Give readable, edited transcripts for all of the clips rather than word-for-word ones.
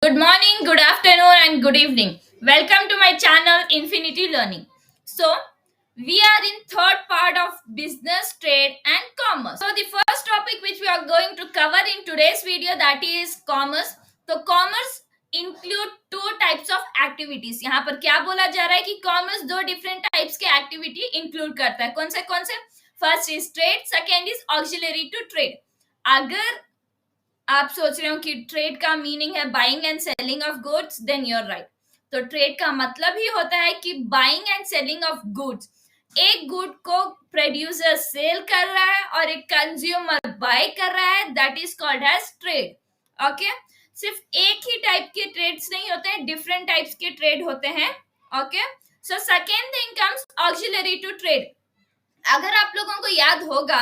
Good morning, good afternoon, and good evening. Welcome to my channel Infinity Learning. So, we are in third part of business, trade, and commerce. So, the first topic which we are going to cover in today's video, that is commerce. तो commerce include two types of activities. यहाँ पर क्या बोला जा रहा है कि commerce दो different types के activity include करता है. कौन से? First is trade, second is auxiliary to trade. अगर आप सोच रहे हो कि ट्रेड का मीनिंग है buying and selling of goods, then you're right. तो ट्रेड का मतलब ही होता है कि buying and selling of goods. एक गुड को प्रोड्यूसर सेल कर रहा है और एक कंज्यूमर बाय कर रहा है, that is called as trade. Okay, सिर्फ एक ही टाइप के ट्रेड्स नहीं होते हैं, डिफरेंट टाइप्स के ट्रेड होते हैं. Okay, so second thing comes auxiliary to trade. अगर आप लोगों को याद होगा,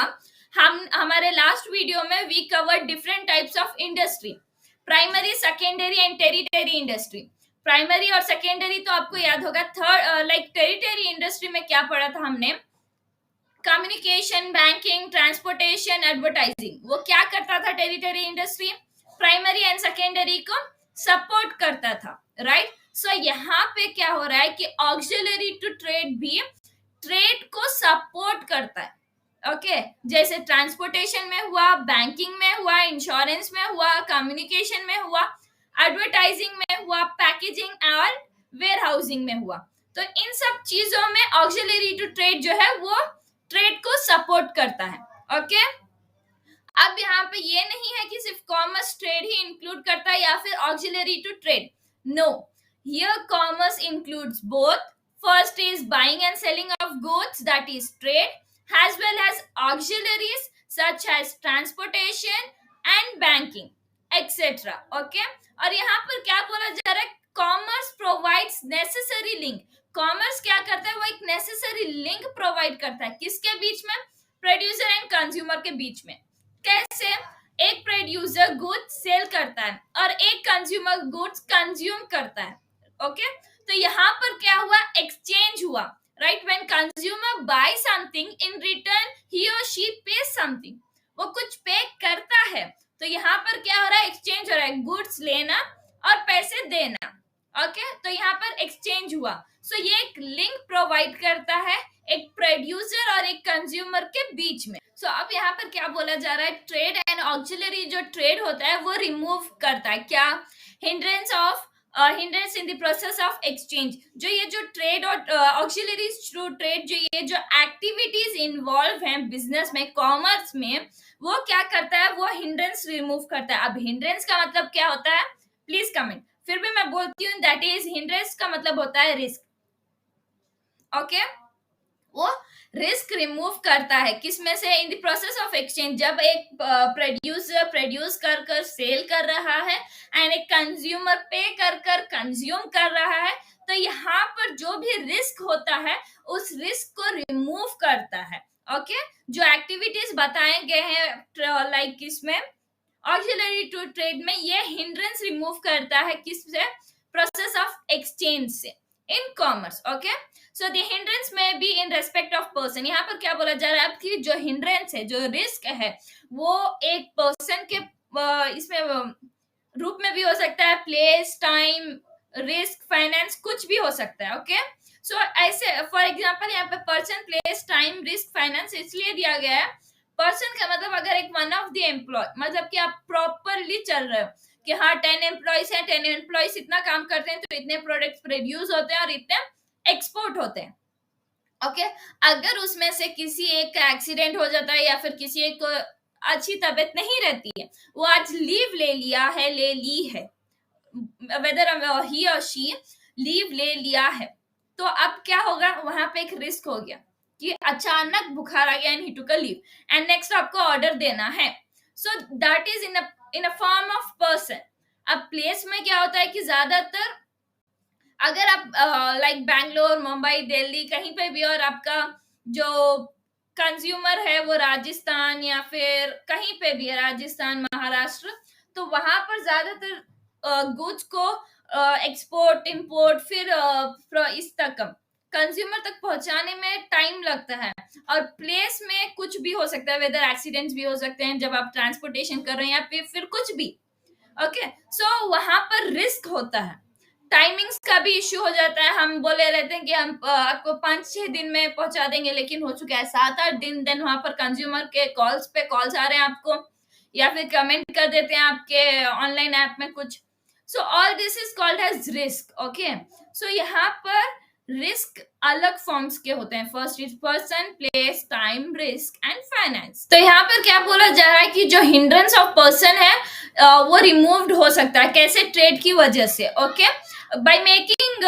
हम हमारे लास्ट वीडियो में we cover different types of industry, primary, secondary and territory industry. Primary और सेकेंडरी तो आपको याद होगा. थर्ड लाइक टेरिटरी इंडस्ट्री में क्या पढ़ा था हमने? Communication, banking, transportation, advertising. वो क्या करता था territory industry? Primary and secondary को सपोर्ट करता था, राइट? सो यहाँ पे क्या हो रहा है कि ऑक्सिलरी टू ट्रेड भी ट्रेड को सपोर्ट करता है. ओके, जैसे ट्रांसपोर्टेशन में हुआ, बैंकिंग में हुआ, इंश्योरेंस में हुआ, कम्युनिकेशन में हुआ, एडवर्टाइजिंग में हुआ, पैकेजिंग और वेयर हाउसिंग में हुआ. तो इन सब चीजों में ऑक्सिलरी टू ट्रेड जो है वो ट्रेड को सपोर्ट करता है. ओके, अब यहाँ पे ये नहीं है कि सिर्फ कॉमर्स ट्रेड ही इंक्लूड करता है या फिर auxiliary to trade. No, here commerce includes both. First is buying and selling of goods, that is trade, as well as auxiliaries such as transportation and banking, etc. Okay, और यहाँ पर क्या बोला जा रहा है? Commerce provides necessary link. Commerce क्या करता है? वो एक necessary link provide करता है. किसके बीच में? Producer and consumer के बीच में. कैसे? एक प्रोड्यूसर गुड्स सेल करता है और एक कंज्यूमर गुड्स कंज्यूम करता है. ओके, तो यहाँ पर क्या हुआ? एक्सचेंज हुआ. Right, when consumer buys something, in return he or she pays something. वो कुछ पे करता है, तो यहाँ पर क्या हो रहा है? एक्सचेंज हो रहा है, गुड्स लेना और पैसे देना. ओके, तो यहाँ पर एक्सचेंज हुआ. सो ये एक लिंक प्रोवाइड करता है एक प्रोड्यूसर और एक कंज्यूमर के बीच में. सो अब यहाँ पर क्या बोला जा रहा है? ट्रेड एंड ऑक्सिलरी जो ट्रेड होता है वो रिमूव करता है क्या? Hindrance of hindrance in the process of exchange. जो ये जो ट्रेड और ऑक्सिलरीज टू ट्रेड, जो ये जो एक्टिविटीज इन्वॉल्व हैं बिजनेस में, कॉमर्स में, वो क्या करता है? वो हिंड्रेंस रिमूव करता है. अब हिंड्रेंस का मतलब क्या होता है? Please comment. फिर भी मैं बोलती हूँ, दैट इज हिंड्रेंस का मतलब होता है रिस्क. ओके, वो रिस्क रिमूव करता है. किसमें से? In the process of exchange. जब एक प्रोड्यूसर प्रोड्यूस कर सेल कर रहा है एंड एक कंज्यूमर पे कर कंज्यूम कर रहा है, तो यहाँ पर जो भी रिस्क होता है उस रिस्क को रिमूव करता है. ओके, जो एक्टिविटीज बताए गए हैं लाइक किसमें? ऑक्सिलरी टू ट्रेड में, ये हिंड्रेंस रिमूव करता है. किससे? प्रोसेस ऑफ एक्सचेंज से in commerce. Okay, so the hindrance में be in respect of person. यहाँ पर क्या बोला जा रहा है? कि जो हिंड्रेंस है, जो रिस्क है, वो एक पर्सन के इसमें रूप में भी हो सकता है, प्लेस, टाइम, रिस्क, फाइनेंस, कुछ भी हो सकता है. ओके, सो ऐसे फॉर एग्जांपल यहाँ पे person, place, time, risk, finance इसलिए दिया गया है. पर्सन का मतलब अगर एक वन ऑफ द एम्प्लॉय, मतलब कि आप प्रॉपरली चल रहे हो कि हाँ 10 एम्प्लॉयज हैं, 10 एम्प्लॉयज इतना काम करते हैं तो इतने प्रोडक्ट्स प्रोड्यूस होते हैं और इतने एक्सपोर्ट होते हैं. ओके, अगर उसमें से किसी एक का एक्सीडेंट हो जाता है या फिर किसी एक को अच्छी तबीयत नहीं रहती है, वो आज लीव ले ली है, वेदर ही और शी लीव ले लिया है, तो अब क्या होगा? वहां पे एक रिस्क हो गया कि अचानक बुखार आ गया and he took a leave and next आपको ऑर्डर देना है. So that is in a form of person. अब प्लेस में क्या होता है कि ज्यादातर अगर आप लाइक बैंगलोर, मुंबई, दिल्ली कहीं पे भी, और आपका जो कंज्यूमर है वो राजस्थान या फिर कहीं पे भी है, राजस्थान, महाराष्ट्र, तो वहां पर ज्यादातर गुड्स को एक्सपोर्ट, इंपोर्ट, फिर इस तक कंज्यूमर तक पहुंचाने में टाइम लगता है. और प्लेस में कुछ भी हो सकता है, वेदर एक्सीडेंट्स भी हो सकते हैं जब आप ट्रांसपोर्टेशन कर रहे हैं या फिर कुछ भी. ओके, सो वहां पर रिस्क होता है, टाइमिंग्स का भी इश्यू हो जाता है। हम बोले रहते हैं कि हम आपको 5-6 दिन में पहुंचा देंगे, लेकिन हो चुका है 7-8 दिन। देन वहां पर कंज्यूमर के कॉल्स पे कॉल्स आ रहे हैं आपको, या फिर कमेंट कर देते हैं आपके ऑनलाइन ऐप में कुछ। So all this is called as risk. Okay, so यहाँ पर रिस्क अलग फॉर्म्स के होते हैं। First is person, place, time, risk and finance. तो यहाँ पर क्या बोला जा रहा है कि जो हिंड्रेंस ऑफ पर्सन है वो रिमूव्ड हो सकता है। कैसे? ट्रेड की वजह से। ओके, बाय मेकिंग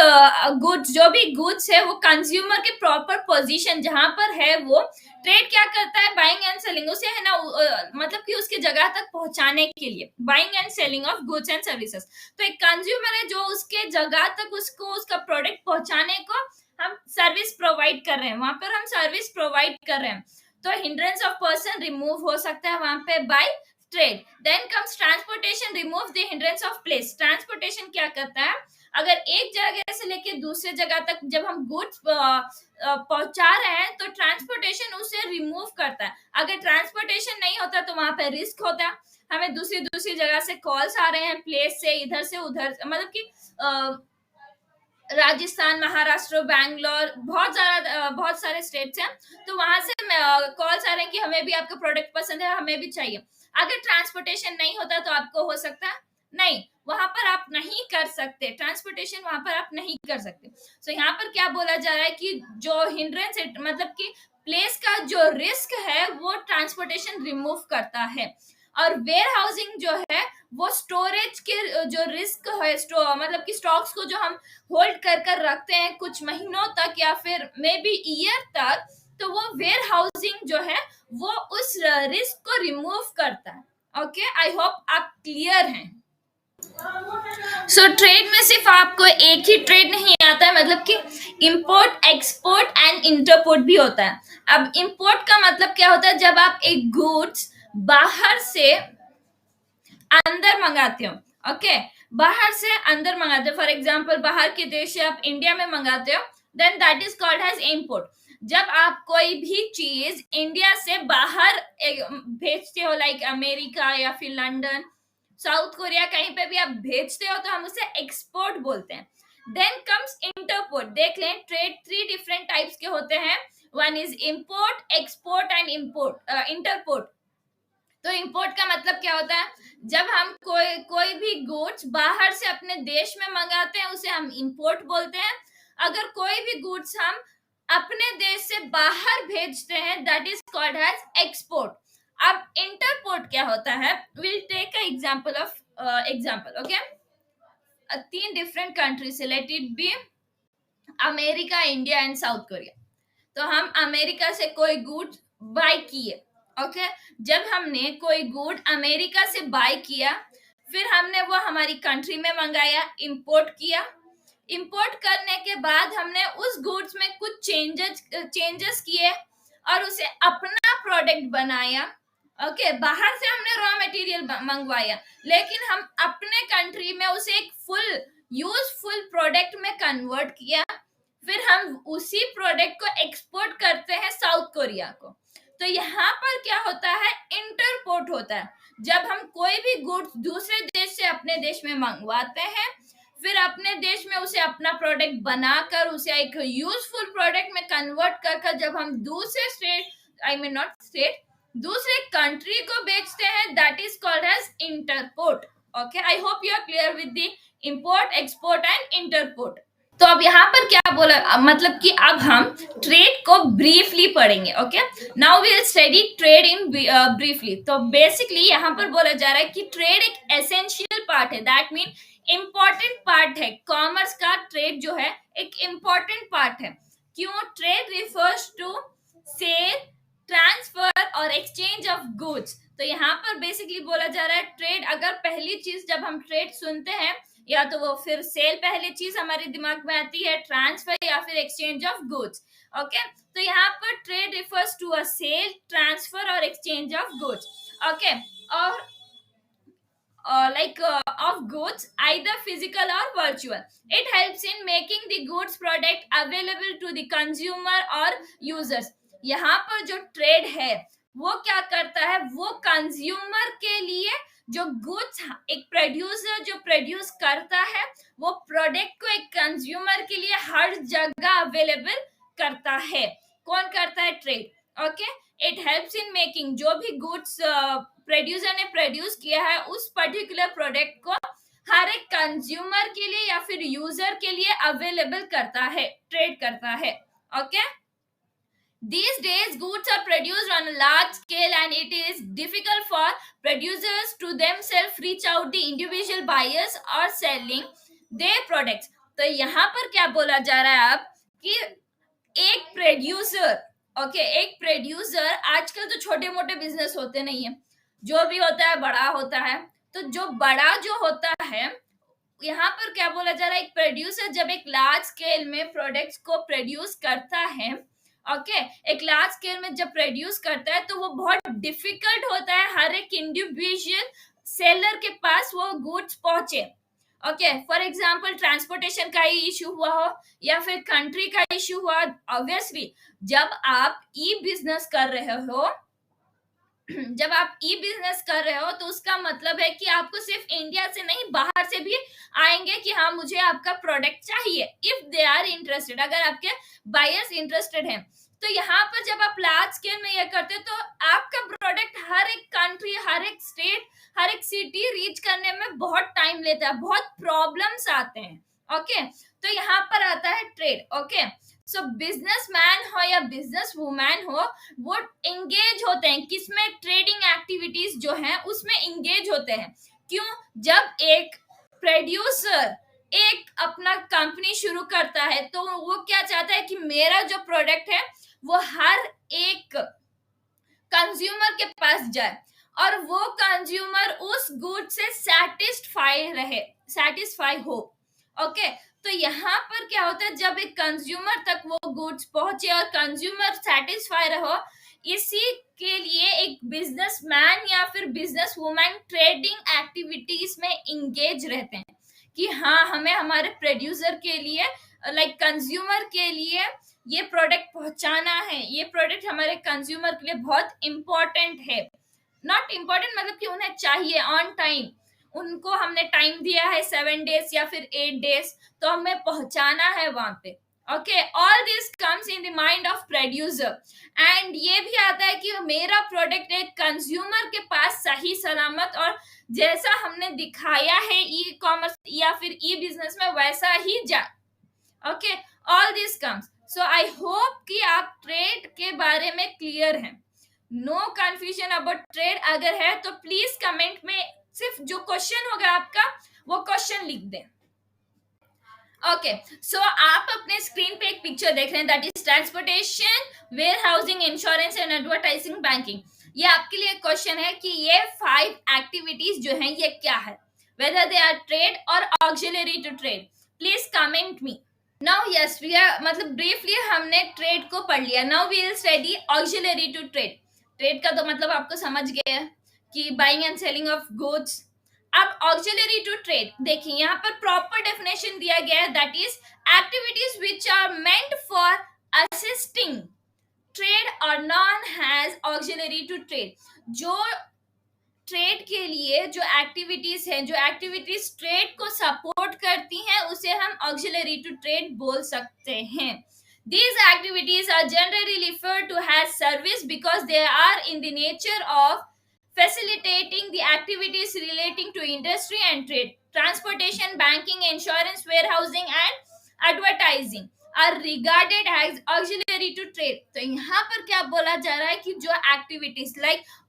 गुड्स, जो भी गुड्स है वो कंज्यूमर के प्रॉपर पोजीशन जहां पर है, वो ट्रेड क्या करता है? बाइंग एंड सेलिंग, उसे है ना मतलब कि उसके जगह तक पहुंचाने के लिए buying and selling of goods and services. तो एक कंज्यूमर है जो उसके जगह तक उसको उसका प्रोडक्ट पहुंचाने को हम सर्विस प्रोवाइड कर रहे हैं, वहां पर हम सर्विस प्रोवाइड कर रहे हैं। तो हिंड्रेंस ऑफ पर्सन रिमूव हो सकता है वहां पे by trade. Then comes transportation, remove the hindrance of place. Transportation क्या करता है? अगर एक जगह से लेके दूसरे जगह तक जब हम गुड्स पहुंचा रहे हैं तो ट्रांसपोर्टेशन उसे रिमूव करता है। अगर ट्रांसपोर्टेशन नहीं होता तो वहां पे रिस्क होता है, हमें दूसरी दूसरी जगह से कॉल्स आ रहे हैं, प्लेस से, इधर से उधर, मतलब कि राजस्थान, महाराष्ट्र, बैंगलोर, बहुत सारे स्टेट्स हैं, तो वहां से कॉल्स आ रहे हैं कि हमें भी आपका प्रोडक्ट पसंद है, हमें भी चाहिए। अगर ट्रांसपोर्टेशन नहीं होता तो आपको हो सकता है नहीं, वहां पर आप नहीं कर सकते, ट्रांसपोर्टेशन वहां पर आप नहीं कर सकते। सो यहाँ पर क्या बोला जा रहा है कि जो हिंड्रेंस मतलब कि प्लेस का जो रिस्क है वो ट्रांसपोर्टेशन रिमूव करता है। और वेयर हाउसिंग जो है वो स्टोरेज के जो रिस्क है, मतलब कि स्टॉक्स को जो हम होल्ड कर कर रखते हैं कुछ महीनों तक या फिर मे बी ईयर तक, तो वो वेयर हाउसिंग जो है वो उस रिस्क को रिमूव करता है। ओके, आई होप आप क्लियर हैं। सो ट्रेड में सिर्फ आपको एक ही ट्रेड नहीं आता है, मतलब कि इंपोर्ट, एक्सपोर्ट एंड इंटरपोर्ट भी होता है। अब इंपोर्ट का मतलब क्या होता है? जब आप एक गुड्स बाहर से अंदर मंगाते हो। ओके, बाहर से अंदर मंगाते हो, फॉर एग्जांपल बाहर के देश से आप इंडिया में मंगाते हो, then that is called as import. जब आप कोई भी चीज इंडिया से बाहर भेजते हो, लाइक अमेरिका या फिर लंदन, साउथ कोरिया, कहीं पे भी आप भेजते हो, तो हम उसे एक्सपोर्ट बोलते हैं। Then comes interport. देख लें, ट्रेड 3 डिफरेंट टाइप्स के होते हैं। One is import, export and interport. तो इंपोर्ट का मतलब क्या होता है? जब हम कोई भी गुड्स बाहर से अपने देश में मंगाते हैं उसे हम इंपोर्ट बोलते हैं। अगर कोई भी गुड्स हम अपने देश से बाहर भेजते हैं, that is called as export. अब इंटरपोर्ट क्या होता है? Will take a example of example. Okay, 3 different country से, let it be America, India and South Korea. तो हम अमेरिका से कोई गुड बाय किए। ओके, जब हमने कोई गुड अमेरिका से बाय किया, फिर हमने वो हमारी कंट्री में मंगाया, इंपोर्ट किया। इंपोर्ट करने के बाद हमने उस गुड्स में कुछ चेंजेस किए और उसे अपना प्रोडक्ट बनाया। ओके, बाहर से हमने रॉ मटेरियल मंगवाया, लेकिन हम अपने कंट्री में उसे एक फुल यूजफुल प्रोडक्ट में कन्वर्ट किया। फिर हम उसी प्रोडक्ट को एक्सपोर्ट करते हैं साउथ कोरिया को। तो यहाँ पर क्या होता है? इंटरपोर्ट होता है। जब हम कोई भी गुड्स दूसरे देश से अपने देश में मंगवाते हैं, फिर अपने देश में उसे अपना प्रोडक्ट बनाकर उसे एक यूजफुल प्रोडक्ट में कन्वर्ट कर जब हम दूसरे state, I mean not state, दूसरे कंट्री को बेचते हैं, that is called as interport. Okay, I hope you are clear with the import, export and interport. तो अब यहाँ पर क्या बोला, मतलब कि अब हम ट्रेड को ब्रीफली पढ़ेंगे। Okay, now we will study trade in briefly. तो बेसिकली यहाँ पर बोला जा रहा है कि ट्रेड एक एसेंशियल पार्ट है, दैट मीन इंपॉर्टेंट पार्ट है। कॉमर्स का ट्रेड जो है एक इंपॉर्टेंट पार्ट है। क्यों? Trade refers to sell, transfer और एक्सचेंज ऑफ गुड्स। तो यहाँ पर बेसिकली बोला जा रहा है ट्रेड, अगर पहली चीज जब हम ट्रेड सुनते हैं, या तो वो फिर सेल पहली चीज हमारे दिमाग में आती है, ट्रांसफर या फिर एक्सचेंज ऑफ गुड्स। ओके, तो यहाँ पर trade refers to a sell, transfer और एक्सचेंज ऑफ गुड्स। ओके, और of goods, either physical or virtual. It helps in making the goods product available to the consumer or users. यहाँ पर जो trade है वो क्या करता है? वो कंज्यूमर के लिए जो गुड्स एक प्रोड्यूसर जो प्रोड्यूस करता है वो प्रोडक्ट को एक कंज्यूमर के लिए हर जगह अवेलेबल करता है। कौन करता है? Trade. Okay, it helps in making, जो भी गुड्स प्रोड्यूसर ने प्रोड्यूस किया है उस पर्टिकुलर प्रोडक्ट को हर एक कंज्यूमर के लिए या फिर यूजर के लिए अवेलेबल करता है, ट्रेड करता है। Okay, these days goods are produced on a large scale and it is difficult for producers to themselves reach out the individual buyers or selling their products। तो यहाँ पर क्या बोला जा रहा है अब कि एक प्रोड्यूसर, एक प्रोड्यूसर, आजकल तो छोटे मोटे बिजनेस होते नहीं है, जो भी होता है बड़ा होता है। तो जो बड़ा जो होता है, यहाँ पर क्या बोला जा रहा है, एक प्रोड्यूसर जब एक लार्ज स्केल में प्रोडक्ट्स को प्रोड्यूस करता है, एक लार्ज स्केल में जब प्रोड्यूस करता है तो वो बहुत डिफिकल्ट होता है हर एक इंडिविजुअल सेलर के पास वो गुड्स पहुंचे। फॉर एग्जाम्पल ट्रांसपोर्टेशन का ही इशू हुआ हो या फिर कंट्री का इशू हुआ। ऑब्वियसली जब आप ई बिजनेस कर रहे हो तो उसका मतलब है कि आपको सिर्फ इंडिया से नहीं बाहर से भी आएंगे कि हाँ मुझे आपका प्रोडक्ट चाहिए, इफ दे आर इंटरेस्टेड, अगर आपके बायर्स इंटरेस्टेड हैं। तो यहाँ पर जब आप लार्ज स्केल में ये करते हो तो आपका प्रोडक्ट हर एक कंट्री, हर एक स्टेट, हर एक सिटी रीच करने में बहुत टाइम लेता है, बहुत प्रॉब्लम्स आते हैं। तो यहाँ पर आता है ट्रेड। सो बिजनेसमैन हो या बिजनेस वुमैन हो, वो एंगेज होते हैं किसमें? ट्रेडिंग एक्टिविटीज जो है उसमें एंगेज होते हैं। क्यों? जब एक प्रोड्यूसर एक अपना कंपनी शुरू करता है तो वो क्या चाहता है कि मेरा जो प्रोडक्ट है वो हर एक कंज्यूमर के पास जाए और वो कंज्यूमर उस गुड से सेटिस्फाई हो। तो यहाँ पर क्या होता है, जब एक कंज्यूमर तक वो गुड्स पहुंचे और कंज्यूमर सेटिस्फाई रहो, इसी के लिए एक बिजनेसमैन या फिर बिजनेस वुमैन ट्रेडिंग एक्टिविटीज में इंगेज रहते हैं कि हाँ हमें हमारे प्रोड्यूसर के लिए, कंज्यूमर के लिए ये प्रोडक्ट पहुंचाना है, ये प्रोडक्ट हमारे कंज्यूमर के लिए बहुत इंपॉर्टेंट है। नॉट इंपॉर्टेंट मतलब कि उन्हें चाहिए ऑन टाइम, उनको हमने टाइम दिया है 7 days या फिर 8 days, तो हमें पहुंचाना है वहां पे। All this comes in the mind of producer. And ये भी आता है कि मेरा प्रोडक्ट एक कंज्यूमर के पास सही सलामत और जैसा हमने दिखाया है ई कॉमर्स या फिर ई बिजनेस में वैसा ही जाए। All this comes. So I hope कि आप ट्रेड के बारे में क्लियर हैं, नो कंफ्यूजन अबाउट ट्रेड। अगर है तो प्लीज कमेंट में सिर्फ जो क्वेश्चन होगा आपका वो क्वेश्चन लिख दें। सो आप अपने स्क्रीन पे एक पिक्चर देख रहे हैं, that is transportation, warehousing, insurance and advertising, banking. ये आपके लिए क्वेश्चन है कि ये 5 एक्टिविटीज जो हैं ये क्या है, वेदर दे आर ट्रेड और auxiliary to trade. Please comment me. Now yes we are, मतलब ब्रीफली हमने ट्रेड को पढ़ लिया। Now we will study auxiliary to trade. Trade का तो मतलब आपको समझ गया कि buying and selling of goods. अब ऑक्सिलरी टू ट्रेड देखिए, यहाँ पर प्रॉपर डेफिनेशन दिया गया है, that is activities which are meant for assisting trade और non has auxiliary to trade. जो ट्रेड के लिए जो एक्टिविटीज हैं, जो एक्टिविटीज ट्रेड को सपोर्ट करती हैं, उसे हम ऑक्सिलरी टू ट्रेड बोल सकते हैं। These activities are generally referred to as service because they are in the nature of facilitating the activities relating to industry and trade. Transportation, banking, insurance, warehousing and advertising are regarded as auxiliary to trade। तो यहाँ पर क्या बोला जा रहा है कि जो एक्टिविटीज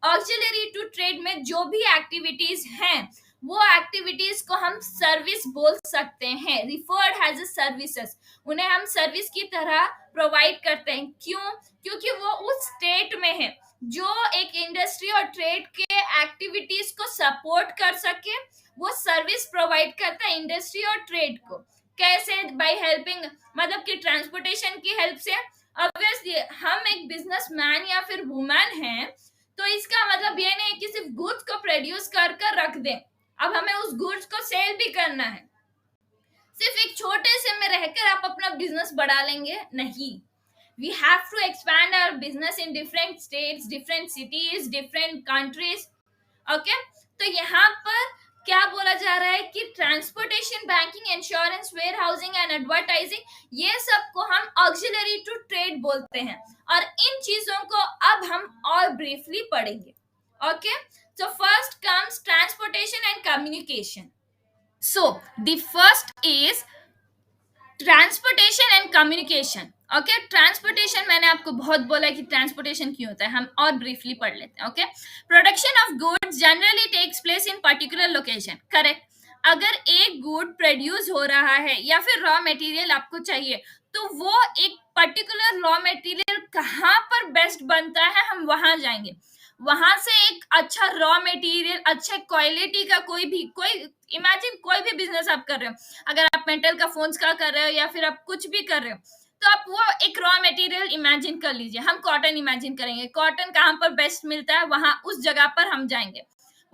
auxiliary to trade में जो भी एक्टिविटीज हैं वो एक्टिविटीज को हम सर्विस बोल सकते हैं, रिफर्ड एज सर्विसेज। उन्हें हम सर्विस की तरह प्रोवाइड करते हैं। क्यों? क्योंकि वो उस स्टेट में है जो एक इंडस्ट्री और ट्रेड के एक्टिविटीज को सपोर्ट कर सके, वो सर्विस प्रोवाइड करता है इंडस्ट्री और ट्रेड को। कैसे? बाय हेल्पिंग, मतलब कि ट्रांसपोर्टेशन की हेल्प से। ऑब्वियसली हम एक बिजनेसमैन या फिर वुमैन हैं, तो इसका मतलब ये नहीं कि सिर्फ गुड्स को प्रोड्यूस कर रख दें, अब हमें उस गुड्स को सेल भी करना है। सिर्फ एक छोटे से में रहकर आप अपना बिजनेस बढ़ा लेंगे? नहीं, we have to expand our business in different states, different cities, different countries। तो यहाँ पर क्या बोला जा रहा है कि transportation, banking, insurance, warehousing and advertising, ये सब को हम ऑक्सिलरी टू ट्रेड बोलते हैं, और इन चीजों को अब हम और ब्रीफली पढ़ेंगे. Okay, so first comes transportation and communication. So the first is transportation and communication. Okay, transportation मैंने आपको बहुत बोला कि ट्रांसपोर्टेशन क्यों होता है, हम और ब्रीफली पढ़ लेते हैं. Okay, production of goods generally takes place in particular location. Correct. अगर एक गुड प्रोड्यूस हो रहा है या फिर रॉ मटेरियल आपको चाहिए, तो वो एक पर्टिकुलर रॉ मटेरियल कहाँ पर बेस्ट बनता है, हम वहां जाएंगे. वहां से एक अच्छा रॉ मटेरियल, अच्छे क्वालिटी का कोई इमेजिन कोई भी बिजनेस आप कर रहे हो, अगर आप मेटल का फोन्स का कर रहे हो या फिर आप कुछ भी कर रहे हो, तो आप वो एक रॉ मटेरियल इमेजिन कर लीजिए. हम कॉटन इमेजिन करेंगे, कॉटन कहाँ पर बेस्ट मिलता है, वहां उस जगह पर हम जाएंगे.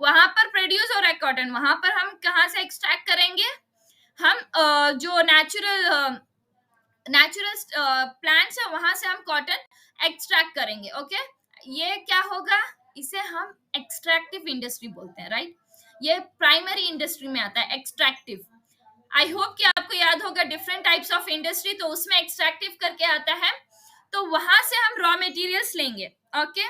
वहां पर प्रोड्यूस हो रहा है कॉटन, वहां पर हम कहाँ से एक्सट्रैक्ट करेंगे, हम जो नेचुरल प्लांट्स है वहां से हम कॉटन एक्सट्रैक्ट करेंगे. ओके, ये क्या होगा, इसे हम एक्सट्रैक्टिव इंडस्ट्री बोलते हैं, राइट. ये प्राइमरी इंडस्ट्री में आता है एक्सट्रैक्टिव. आई होप कि आपको याद होगा डिफरेंट टाइप्स ऑफ इंडस्ट्री, तो उसमें एक्सट्रैक्टिव करके आता है, तो वहां से हम रॉ मटेरियल्स लेंगे. ओके,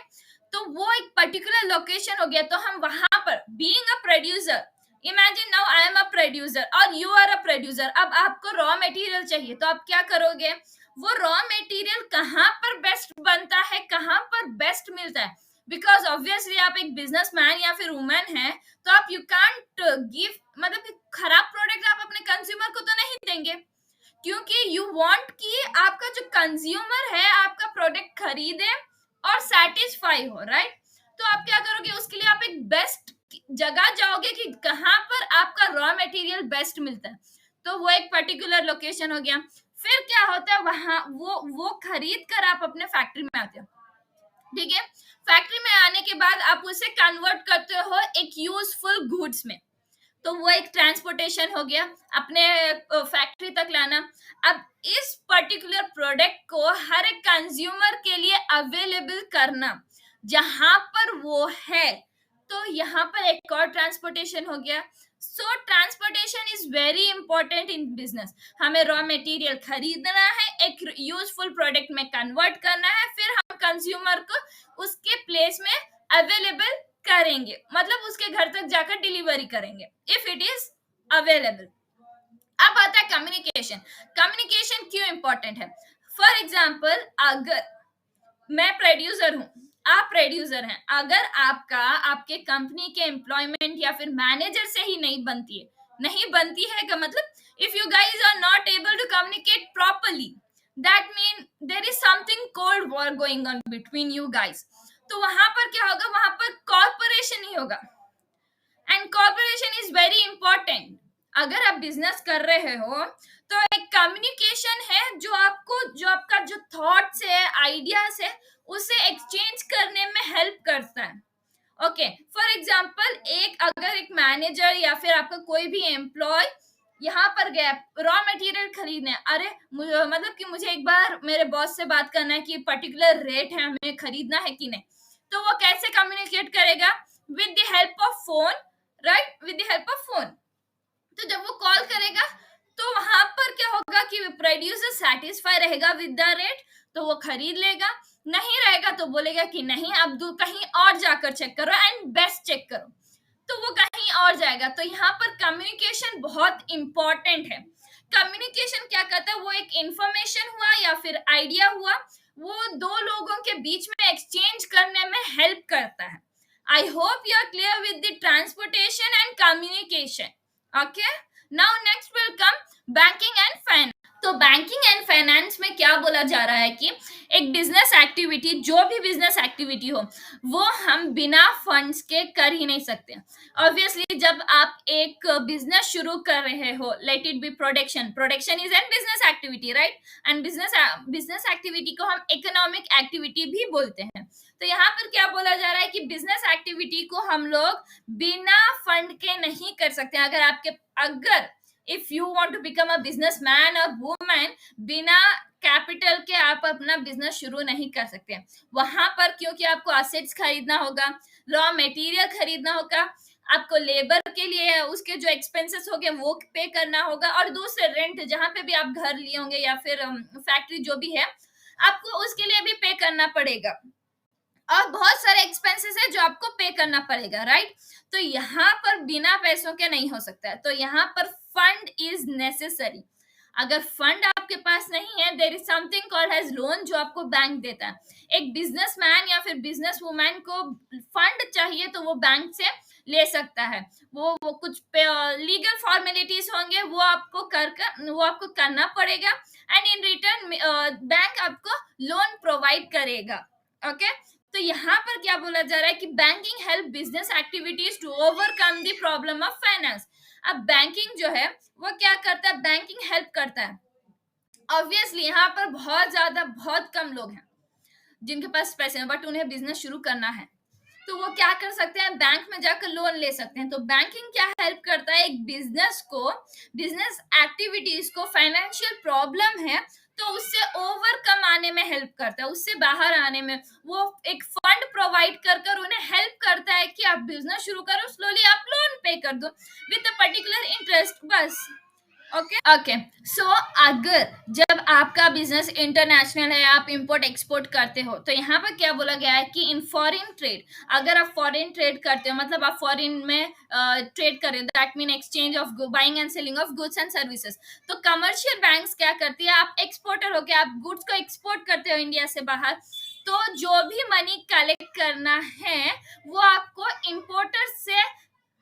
तो वो एक पर्टिकुलर लोकेशन हो गया, तो हम वहां पर being a producer, imagine now I am a producer और यू आर अ प्रोड्यूसर, अब आपको रॉ मटेरियल चाहिए, तो आप क्या करोगे, वो रॉ मटेरियल कहाँ पर बेस्ट बनता है, कहाँ पर बेस्ट मिलता है, बिकॉज ऑब्वियसली आप एक बिजनेसमैन या फिर वुमेन है, तो आप यू कांट गिव, मतलब खराब प्रोडक्ट आप अपने कंज्यूमर को तो नहीं देंगे, क्योंकि यू वांट कि आपका जो कंज्यूमर है आपका प्रोडक्ट खरीदे और सेटिस्फाई हो, राइट. तो आप क्या करोगे, उसके लिए आप एक बेस्ट जगह जाओगे कि कहाँ पर आपका रॉ मटेरियल बेस्ट मिलता है, तो वो एक पर्टिकुलर लोकेशन हो गया. फिर क्या होता है, वहां वो खरीद कर आप अपने फैक्ट्री में आते हो. ठीक है, फैक्ट्री में आने के बाद आप उसे कन्वर्ट करते हो एक यूजफुल गुड्स में, तो वो एक ट्रांसपोर्टेशन हो गया, अपने फैक्ट्री तक लाना. अब इस पर्टिकुलर प्रोडक्ट को हर एक कंज्यूमर के लिए अवेलेबल करना जहां पर वो है, तो यहाँ पर एक और ट्रांसपोर्टेशन हो गया. So transportation is very important in business. हमें रॉ मटेरियल खरीदना है, एक यूजफुल प्रोडक्ट में कन्वर्ट करना है, फिर हम कंज्यूमर को उसके प्लेस में अवेलेबल करेंगे, मतलब उसके घर तक जाकर डिलीवरी करेंगे इफ इट इज अवेलेबल. अब आता है कम्युनिकेशन. कम्युनिकेशन क्यों इंपॉर्टेंट है, फॉर एग्जाम्पल अगर मैं प्रोड्यूसर हूं, आप प्रोड्यूसर हैं, अगर आपके कंपनी के एम्प्लॉयमेंट या फिर मैनेजर से ही नहीं बनती है का मतलब if you guys are not able to communicate properly, that mean there is something cold war going on between you guys. तो वहां पर क्या होगा, वहां पर कॉर्पोरेशन ही होगा, and corporation is very important. अगर आप बिजनेस कर रहे हो तो एक कम्युनिकेशन है जो आपका जो थॉट्स है, आइडियाज है, उसे एक्सचेंज करने में हेल्प करता है. ओके, फॉर एग्जाम्पल अगर एक मैनेजर या फिर आपका कोई भी एम्प्लॉय यहाँ पर गया रॉ मटेरियल खरीदने, अरे मतलब कि मुझे एक बार मेरे बॉस से बात करना है कि पर्टिकुलर रेट है, हमें खरीदना है कि नहीं, तो वो कैसे कम्युनिकेट करेगा, with the help of phone, right, with the help of phone. तो जब वो कॉल करेगा तो वहां पर क्या होगा कि प्रोड्यूसर सेटिस्फाई रहेगा विद द रेट, तो वो खरीद लेगा, नहीं रहेगा तो बोलेगा कि नहीं, अब कहीं और जाकर चेक करो एंड बेस्ट चेक करो, तो वो कहीं और जाएगा. तो यहाँ पर कम्युनिकेशन बहुत इंपॉर्टेंट है. कम्युनिकेशन क्या करता है, वो एक इंफॉर्मेशन हुआ या फिर आइडिया हुआ, वो दो लोगों के बीच में एक्सचेंज करने में हेल्प करता है. I hope you are clear with the transportation and communication. Okay, now next will come banking and finance. तो बैंकिंग एंड फाइनेंस में क्या बोला जा रहा है कि एक बिजनेस एक्टिविटी, जो भी बिजनेस एक्टिविटी हो, वो हम बिना फंड्स के कर ही नहीं सकते. ऑब्वियसली जब आप एक बिजनेस शुरू कर रहे हो, late it B production is an business activity, right, and business activity को हम इकोनॉमिक एक्टिविटी भी बोलते हैं. तो यहाँ पर क्या बोला जा रहा है कि बिजनेस एक्टिविटी को हम लोग बिना फंड के नहीं कर सकते. अगर if you want to become a businessman और वुमेन, बिना कैपिटल के आप अपना बिजनेस शुरू नहीं कर सकते. वहां पर क्योंकि आपको असेट्स खरीदना होगा, रॉ मटेरियल खरीदना होगा, आपको लेबर के लिए उसके जो एक्सपेंसेस हो गए वो पे करना होगा, और दूसरे रेंट जहां पे भी आप घर लिए होंगे या फिर फैक्ट्री जो भी है, आपको उसके लिए भी पे करना पड़ेगा, और बहुत सारे एक्सपेंसेस है जो आपको पे करना पड़ेगा, राइट। तो यहाँ पर बिना पैसों के नहीं हो सकता है, तो यहाँ पर फंड इज नेसेसरी। अगर फंड आपके पास नहीं है, there is something called as loan, जो आपको बैंक देता है। एक बिजनेसमैन या फिर बिजनेस वुमैन को फंड चाहिए तो वो बैंक से ले सकता है। वो कुछ लीगल फॉर्मेलिटीज होंगे, वो आपको करना पड़ेगा, एंड इन रिटर्न बैंक आपको लोन प्रोवाइड करेगा। ओके, तो यहाँ पर क्या बोला जा रहा है कि banking help business activities to overcome the problem of finance. अब बैंकिंग जो है वो क्या करता है, बैंकिंग हेल्प करता है। ऑब्वियसली यहाँ पर बहुत कम लोग हैं जिनके पास पैसे हैं, बट उन्हें बिजनेस शुरू करना है, तो वो क्या कर सकते हैं, बैंक में जाकर लोन ले सकते हैं। तो बैंकिंग क्या हेल्प करता है, एक बिजनेस एक्टिविटीज को फाइनेंशियल प्रॉब्लम है तो उससे ओवरकम आने में हेल्प करता है, उससे बाहर आने में। वो एक फंड प्रोवाइड कर उन्हें हेल्प करता है कि आप बिजनेस शुरू करो, स्लोली आप लोन पे कर दो विद अ पर्टिकुलर इंटरेस्ट, बस। ओके, सो अगर जब आपका बिजनेस इंटरनेशनल है, आप इंपोर्ट एक्सपोर्ट करते हो, तो यहाँ पर क्या बोला गया है कि इन फॉरेन ट्रेड, अगर आप फॉरेन ट्रेड करते हो, मतलब आप फॉरेन में ट्रेड कर रहे हो, that mean exchange of buying and selling of goods and services. तो कमर्शियल बैंक्स क्या करती है, आप एक्सपोर्टर हो के आप गुड्स को एक्सपोर्ट करते हो इंडिया से बाहर, तो जो भी मनी कलेक्ट करना है वो आपको इंपोर्टर से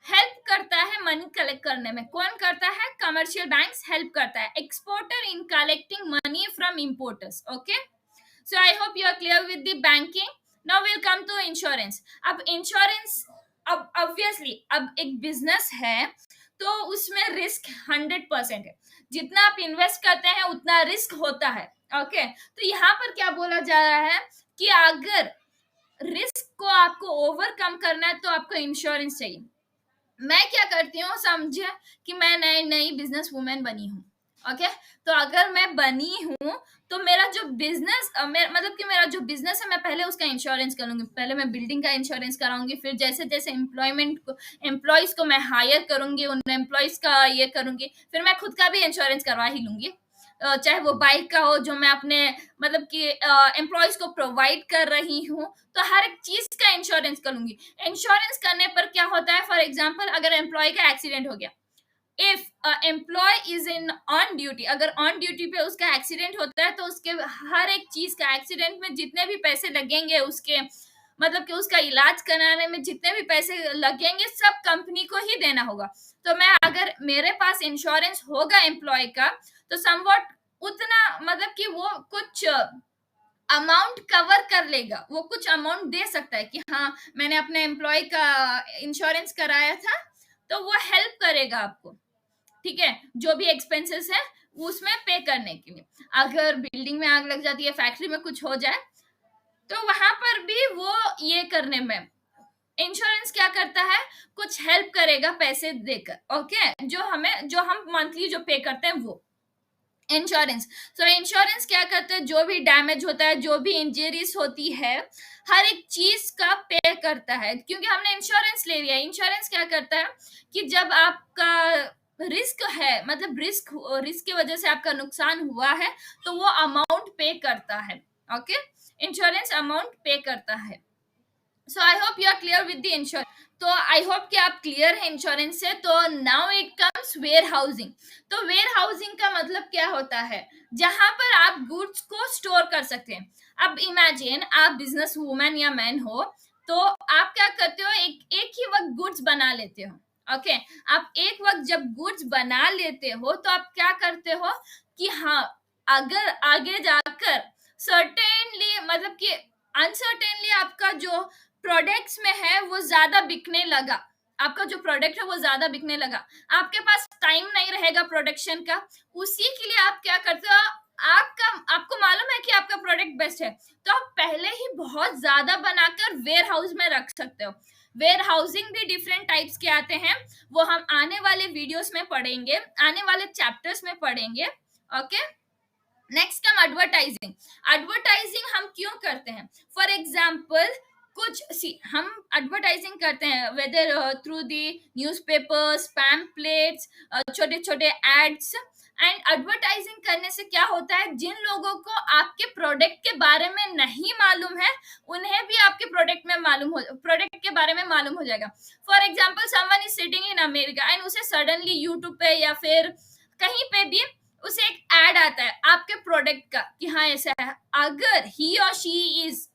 हेल्प करता है मनी कलेक्ट करने में। कौन करता है, कमर्शियल बैंक्स हेल्प करता है exporter in collecting money from importers. Okay, so I hope you are clear with the banking. Now will come to insurance. अब इंश्योरेंस, अब ऑब्वियसली अब एक बिजनेस है तो उसमें रिस्क 100% है, जितना आप इन्वेस्ट करते हैं उतना रिस्क होता है। ओके, तो यहाँ पर क्या बोला जा रहा है कि अगर रिस्क को आपको ओवरकम करना है तो आपको इंश्योरेंस चाहिए। मैं क्या करती हूँ, समझे कि मैं नई बिजनेस वुमेन बनी हूँ। ओके, तो अगर मैं बनी हूँ तो मेरा जो बिजनेस मतलब कि मेरा जो बिजनेस है, मैं पहले उसका इंश्योरेंस करूंगी। पहले मैं बिल्डिंग का इंश्योरेंस कराऊंगी, फिर जैसे जैसे एम्प्लॉयज को मैं हायर करूंगी, उन एम्प्लॉयज का ये करूंगी, फिर मैं खुद का भी इंश्योरेंस करवा ही लूंगी। चाहे वो बाइक का हो जो मैं अपने मतलब कि एम्प्लॉयज को प्रोवाइड कर रही हूँ, तो हर एक चीज का इंश्योरेंस करूंगी। इंश्योरेंस करने पर क्या होता है, फॉर एग्जाम्पल अगर एम्प्लॉय का एक्सीडेंट हो गया, if employee is in on duty, अगर ऑन ड्यूटी पे उसका एक्सीडेंट होता है तो उसके हर एक चीज का, एक्सीडेंट में जितने भी पैसे लगेंगे उसके, मतलब कि उसका इलाज कराने में जितने भी पैसे लगेंगे सब कंपनी को ही देना होगा। तो मैं, अगर मेरे पास इंश्योरेंस होगा एम्प्लॉय का, तो समवॉट उतना, मतलब कि वो कुछ अमाउंट कवर कर लेगा, वो कुछ अमाउंट दे सकता है कि हाँ मैंने अपने एम्प्लॉय का इंश्योरेंस कराया था, तो वो हेल्प करेगा आपको, ठीक है, जो भी एक्सपेंसेस है उसमें पे करने के लिए। अगर बिल्डिंग में आग लग जाती है, फैक्ट्री में कुछ हो जाए, तो वहां पर भी वो ये करने में इंश्योरेंस क्या करता है, कुछ हेल्प करेगा पैसे देकर। ओके, जो हम मंथली जो पे करते हैं वो इंश्योरेंस। सो इंश्योरेंस क्या करता है, जो भी डैमेज होता है, जो भी इंजरीज होती है, हर एक चीज का पे करता है, क्योंकि हमने इंश्योरेंस ले लिया। इंश्योरेंस क्या करता है कि जब आपका रिस्क है, मतलब रिस्क की वजह से आपका नुकसान हुआ है, तो वो अमाउंट पे करता है। ओके, इंश्योरेंस अमाउंट पे करता है। So I hope you are clear with the insurance. तो आई होप कि आप क्लियर है इंश्योरेंस से। तो now it comes warehousing. तो वेयर हाउसिंग का मतलब क्या होता है, जहां पर आप गुड्स को स्टोर कर सकते हैं। अब इमेजिन आप बिजनेस वुमेन या मैन हो, तो आप क्या करते हो, एक ही वक्त गुड्स बना लेते हो। ओके, आप एक वक्त जब गुड्स बना लेते हो तो आप क्या करते हो कि हाँ, अगर आगे जाकर सर्टेनली, मतलब कि अनसर्टेनली आपका जो प्रोडक्ट्स में है वो ज्यादा बिकने लगा, आपका जो प्रोडक्ट है वो ज्यादा बिकने लगा, आपके पास टाइम नहीं रहेगा प्रोडक्शन का, उसी के लिए आप क्या करते हो, आपको मालूम है कि आपका प्रोडक्ट बेस्ट है, तो आप पहले ही बहुत ज्यादा बनाकर वेयर हाउस में रख सकते हो। वेयर हाउसिंग भी डिफरेंट टाइप्स के आते हैं, वो हम आने वाले वीडियोस में पढ़ेंगे, आने वाले चैप्टर्स में पढ़ेंगे। Okay, next come advertising. Advertising हम क्यों करते हैं, फॉर एग्जाम्पल कुछ सी हम एडवर्टाइजिंग करते हैं whether through the newspapers, pamphlets, छोटे छोटे एड्स। एंड एडवर्टाइजिंग करने से क्या होता है, जिन लोगों को आपके प्रोडक्ट के बारे में नहीं मालूम है उन्हें भी आपके प्रोडक्ट के बारे में मालूम हो जाएगा। For example someone is sitting in America and उसे सडनली यूट्यूब पे या फिर कहीं पे भी उसे एक एड आता है आपके प्रोडक्ट का कि हाँ ऐसा है, अगर ही और she is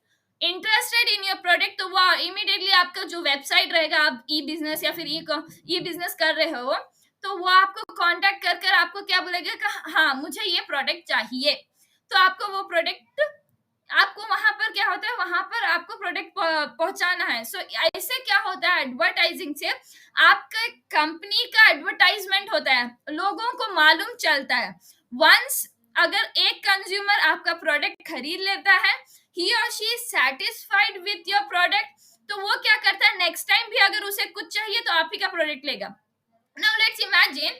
interested in your product तो वो इमीडिएटली आपका जो वेबसाइट रहेगा, आप ई बिजनेस या फिर ई बिजनेस कर रहे हो, तो वो आपको कांटेक्ट कर कर आपको क्या बोलेगा कि हाँ मुझे ये प्रोडक्ट चाहिए, तो आपको वो प्रोडक्ट, आपको वहां पर क्या होता है, वहां पर आपको प्रोडक्ट पहुंचाना है। सो ऐसे क्या होता है, एडवर्टाइजिंग से आपका कंपनी का एडवर्टाइजमेंट होता है, लोगों को मालूम चलता है। वंस अगर एक कंज्यूमर आपका प्रोडक्ट खरीद लेता है, ही और she is satisfied with your product, तो वो क्या करता है, नेक्स्ट टाइम भी अगर उसे कुछ चाहिए तो आप ही का प्रोडक्ट लेगा। नाउ लेट्स इमेजिन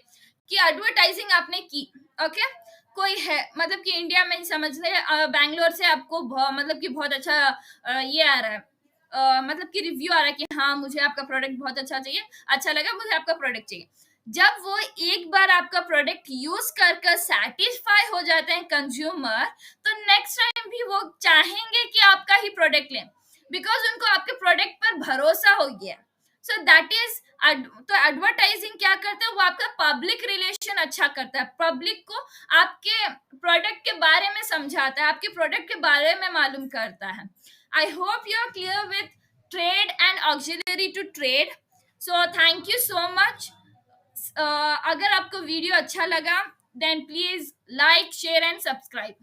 कि एडवर्टाइजिंग आपने की, ओके, कोई है मतलब कि इंडिया में समझ ले बैंगलोर से आपको मतलब कि बहुत अच्छा ये आ रहा है, मतलब कि रिव्यू आ रहा है कि हाँ मुझे आपका प्रोडक्ट बहुत अच्छा चाहिए, अच्छा लगा, मुझे आपका प्रोडक्ट चाहिए। जब वो एक बार आपका प्रोडक्ट यूज कर कर सेटिस्फाई हो जाते हैं कंज्यूमर, तो नेक्स्ट टाइम भी वो चाहेंगे कि आपका ही प्रोडक्ट लें, बिकॉज उनको आपके प्रोडक्ट पर भरोसा हो गया। सो दैट इज, तो एडवर्टाइजिंग क्या करता है, वो आपका पब्लिक रिलेशन अच्छा करता है, पब्लिक को आपके प्रोडक्ट के बारे में समझाता है, आपके प्रोडक्ट के बारे में मालूम करता है। I hope you are clear with trade and auxiliary to trade. So thank you so much. अगर आपको वीडियो अच्छा लगा then please like, share and subscribe.